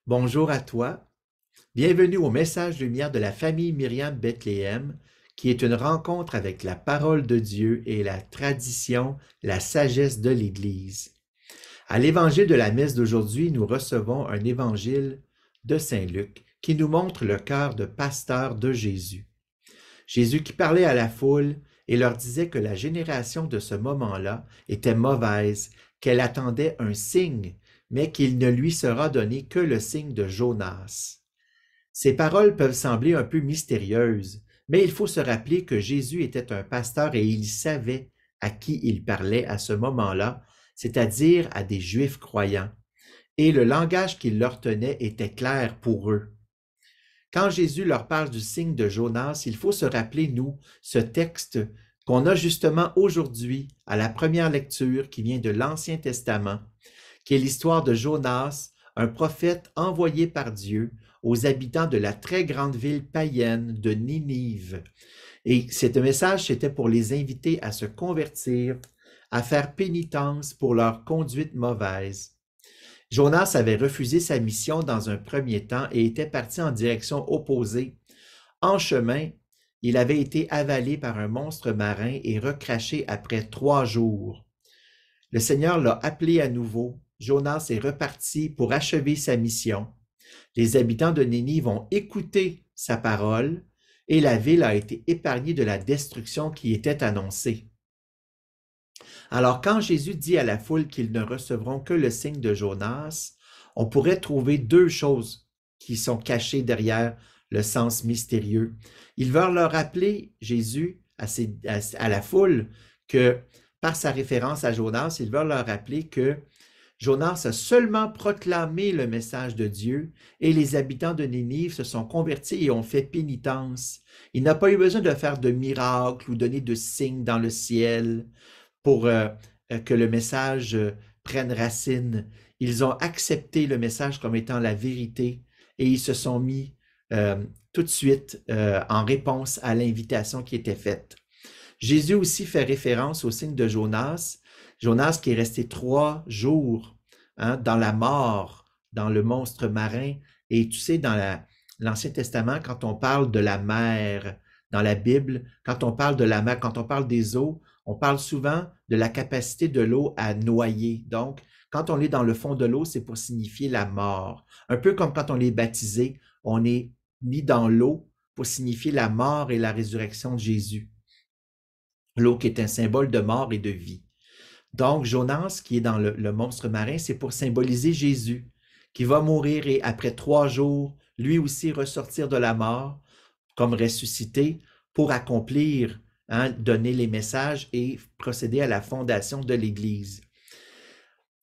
Bonjour à toi. Bienvenue au message lumière de la famille Myriam Bethléem, qui est une rencontre avec la parole de Dieu et la tradition, la sagesse de l'Église. À l'évangile de la messe d'aujourd'hui, nous recevons un évangile de Saint Luc qui nous montre le cœur de pasteur de Jésus. Jésus qui parlait à la foule et leur disait que la génération de ce moment-là était mauvaise, qu'elle attendait un signe, mais qu'il ne lui sera donné que le signe de Jonas. Ces paroles peuvent sembler un peu mystérieuses, mais il faut se rappeler que Jésus était un pasteur et il savait à qui il parlait à ce moment-là, c'est-à-dire à des Juifs croyants. Et le langage qu'il leur tenait était clair pour eux. Quand Jésus leur parle du signe de Jonas, il faut se rappeler, nous, ce texte qu'on a justement aujourd'hui à la première lecture qui vient de l'Ancien Testament, qui est l'histoire de Jonas, un prophète envoyé par Dieu aux habitants de la très grande ville païenne de Ninive. Et ce message, c'était pour les inviter à se convertir, à faire pénitence pour leur conduite mauvaise. Jonas avait refusé sa mission dans un premier temps et était parti en direction opposée. En chemin, il avait été avalé par un monstre marin et recraché après 3 jours. Le Seigneur l'a appelé à nouveau. Jonas est reparti pour achever sa mission. Les habitants de Ninive ont écouté sa parole et la ville a été épargnée de la destruction qui était annoncée. Alors, quand Jésus dit à la foule qu'ils ne recevront que le signe de Jonas, on pourrait trouver deux choses qui sont cachées derrière le sens mystérieux. Il veut leur rappeler, Jésus, à la foule, que par sa référence à Jonas, il veut leur rappeler que Jonas a seulement proclamé le message de Dieu et les habitants de Ninive se sont convertis et ont fait pénitence. Il n'a pas eu besoin de faire de miracles ou donner de signes dans le ciel pour que le message prenne racine. Ils ont accepté le message comme étant la vérité et ils se sont mis tout de suite en réponse à l'invitation qui était faite. Jésus aussi fait référence au signe de Jonas. Jonas qui est resté 3 jours dans la mort, dans le monstre marin. Et tu sais, dans l'Ancien Testament, quand on parle de la mer, dans la Bible, quand on parle de la mer, quand on parle des eaux, on parle souvent de la capacité de l'eau à noyer. Donc, quand on est dans le fond de l'eau, c'est pour signifier la mort. Un peu comme quand on est baptisé, on est mis dans l'eau pour signifier la mort et la résurrection de Jésus. L'eau qui est un symbole de mort et de vie. Donc, Jonas, qui est dans le monstre marin, c'est pour symboliser Jésus, qui va mourir et après 3 jours, lui aussi ressortir de la mort, comme ressuscité, pour accomplir, donner les messages et procéder à la fondation de l'Église.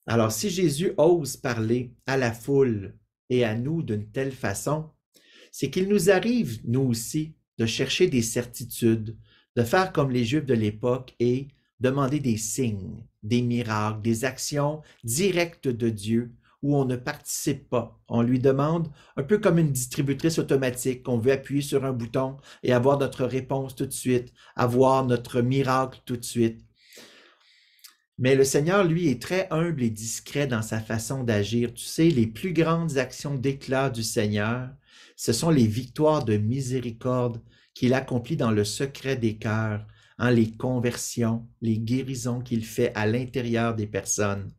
Alors, si Jésus ose parler à la foule et à nous d'une telle façon, c'est qu'il nous arrive, nous aussi, de chercher des certitudes, de faire comme les Juifs de l'époque et demander des signes, des miracles, des actions directes de Dieu où on ne participe pas. On lui demande, un peu comme une distributrice automatique, qu'on veut appuyer sur un bouton et avoir notre réponse tout de suite, avoir notre miracle tout de suite. Mais le Seigneur, lui, est très humble et discret dans sa façon d'agir. Tu sais, les plus grandes actions d'éclat du Seigneur, ce sont les victoires de miséricorde qu'il accomplit dans le secret des cœurs, les conversions, les guérisons qu'il fait à l'intérieur des personnes.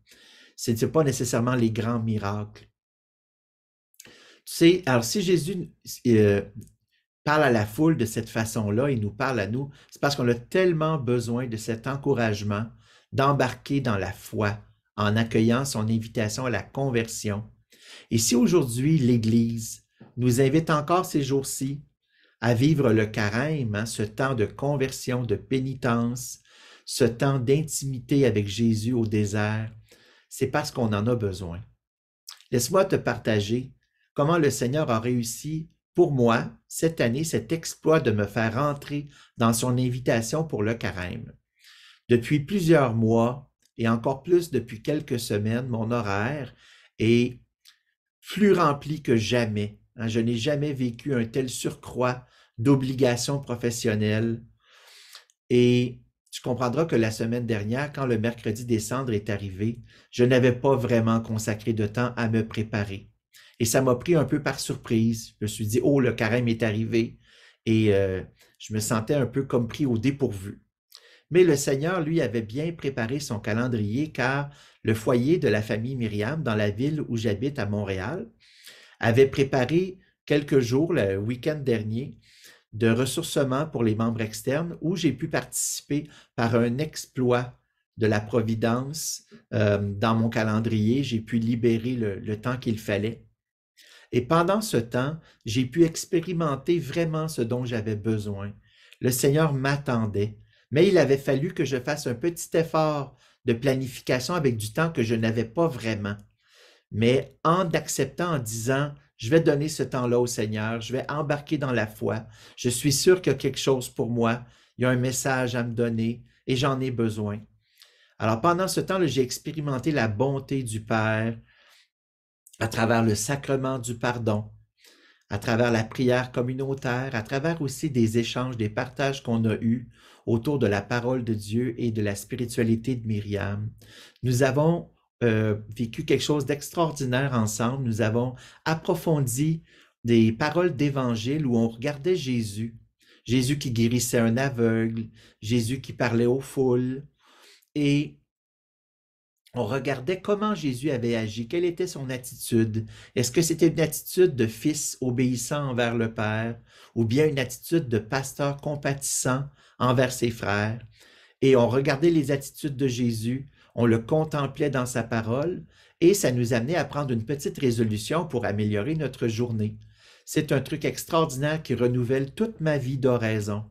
Ce n'est pas nécessairement les grands miracles. Tu sais, alors si Jésus parle à la foule de cette façon-là, il nous parle à nous, c'est parce qu'on a tellement besoin de cet encouragement d'embarquer dans la foi en accueillant son invitation à la conversion. Et si aujourd'hui l'Église nous invite encore ces jours-ci à vivre le carême, ce temps de conversion, de pénitence, ce temps d'intimité avec Jésus au désert, c'est parce qu'on en a besoin. Laisse-moi te partager comment le Seigneur a réussi pour moi cette année cet exploit de me faire entrer dans son invitation pour le carême. Depuis plusieurs mois et encore plus depuis quelques semaines, mon horaire est plus rempli que jamais. Je n'ai jamais vécu un tel surcroît d'obligations professionnelles. Et tu comprendras que la semaine dernière, quand le mercredi des cendres est arrivé, je n'avais pas vraiment consacré de temps à me préparer. Et ça m'a pris un peu par surprise. Je me suis dit, oh, le carême est arrivé. Et je me sentais un peu comme pris au dépourvu. Mais le Seigneur, lui, avait bien préparé son calendrier car le foyer de la famille Myriam, dans la ville où j'habite à Montréal, avait préparé quelques jours, le week-end dernier, de ressourcement pour les membres externes où j'ai pu participer par un exploit de la Providence dans mon calendrier. J'ai pu libérer le temps qu'il fallait. Et pendant ce temps, j'ai pu expérimenter vraiment ce dont j'avais besoin. Le Seigneur m'attendait, mais il avait fallu que je fasse un petit effort de planification avec du temps que je n'avais pas vraiment. Mais en acceptant, en disant, je vais donner ce temps-là au Seigneur, je vais embarquer dans la foi, je suis sûr qu'il y a quelque chose pour moi, il y a un message à me donner et j'en ai besoin. Alors pendant ce temps-là, j'ai expérimenté la bonté du Père à travers le sacrement du pardon, à travers la prière communautaire, à travers aussi des échanges, des partages qu'on a eus autour de la parole de Dieu et de la spiritualité de Myriam. Nous avons vécu quelque chose d'extraordinaire ensemble. Nous avons approfondi des paroles d'évangile où on regardait Jésus. Jésus qui guérissait un aveugle, Jésus qui parlait aux foules. Et on regardait comment Jésus avait agi, quelle était son attitude. Est-ce que c'était une attitude de fils obéissant envers le Père ou bien une attitude de pasteur compatissant envers ses frères? Et on regardait les attitudes de Jésus, on le contemplait dans sa parole et ça nous amenait à prendre une petite résolution pour améliorer notre journée. C'est un truc extraordinaire qui renouvelle toute ma vie d'oraison.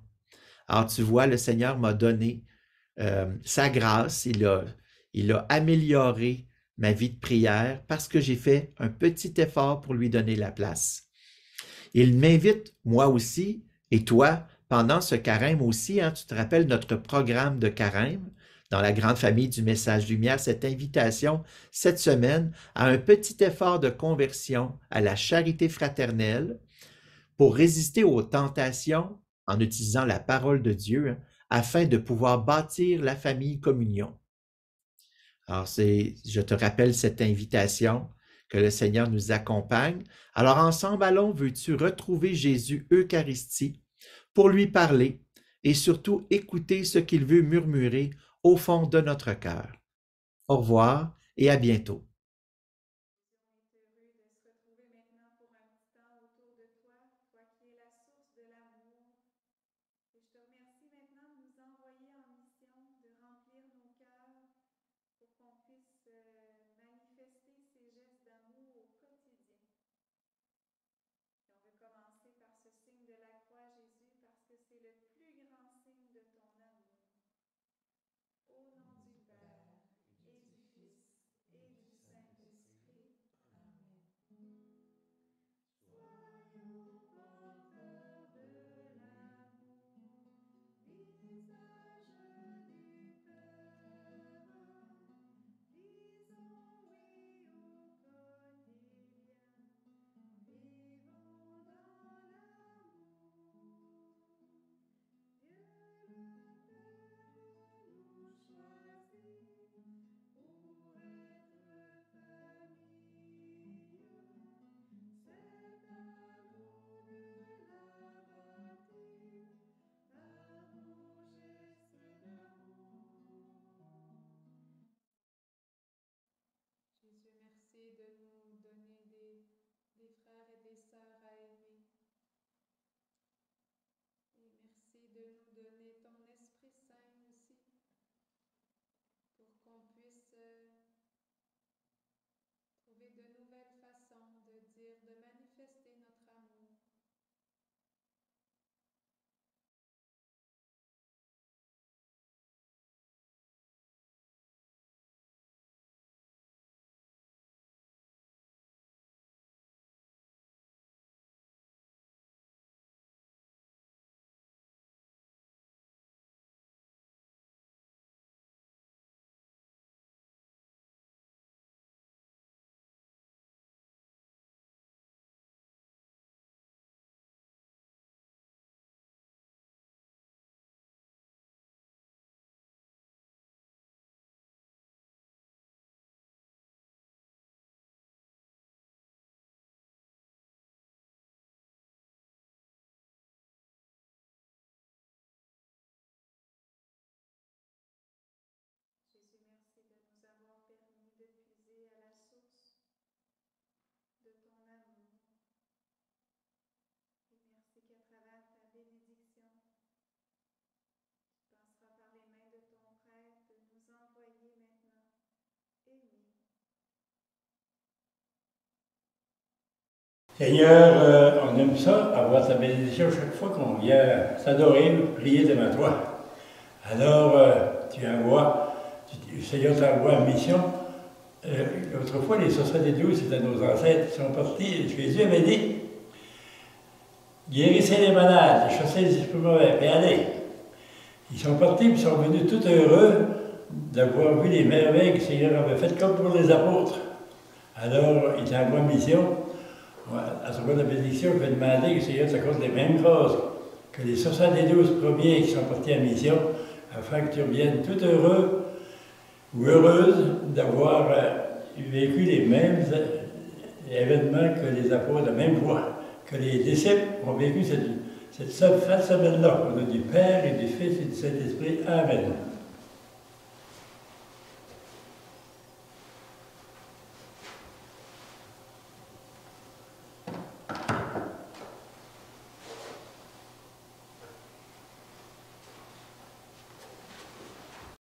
Alors tu vois, le Seigneur m'a donné sa grâce, il a amélioré ma vie de prière parce que j'ai fait un petit effort pour lui donner la place. Il m'invite, moi aussi, et toi, pendant ce carême aussi, hein, tu te rappelles notre programme de carême dans la grande famille du Message Lumière, cette invitation cette semaine à un petit effort de conversion à la charité fraternelle pour résister aux tentations en utilisant la parole de Dieu, hein, afin de pouvoir bâtir la famille communion. Alors, je te rappelle cette invitation que le Seigneur nous accompagne. Alors, ensemble, allons, veux-tu retrouver Jésus Eucharistie pour lui parler et surtout écouter ce qu'il veut murmurer au fond de notre cœur. Au revoir et à bientôt. On est heureux de se retrouver maintenant pour un petit temps autour de toi, toi qui es la source de l'amour. Et je te remercie maintenant de nous envoyer en mission, de remplir nos cœurs pour qu'on puisse manifester ces gestes d'amour au quotidien. Et on veut commencer par ce signe de la croix, Jésus, parce que c'est le plus grand signe de ton amour. Au nom du Père, et du Fils, et du Seigneur, on aime ça, avoir ta bénédiction chaque fois qu'on vient s'adorer, prier devant toi. Alors, le Seigneur t'envoie en mission. Autrefois, les 72, c'était nos ancêtres qui sont partis. Jésus avait dit, guérissez les malades, chassez les esprits mauvais, et allez. Ils sont partis, puis ils sont venus tout heureux d'avoir vu les merveilles que le Seigneur avait faites, comme pour les apôtres. Alors, il t'envoie en mission. À travers la bénédiction, je vais demander que le Seigneur t'accorde les mêmes grâces que les 72 premiers qui sont partis en mission, afin que tu reviennes tout heureux ou heureuse d'avoir vécu les mêmes événements que les apôtres, la même voie, que les disciples ont vécu cette semaine-là. Au nom du Père et du Fils et du Saint-Esprit. Amen.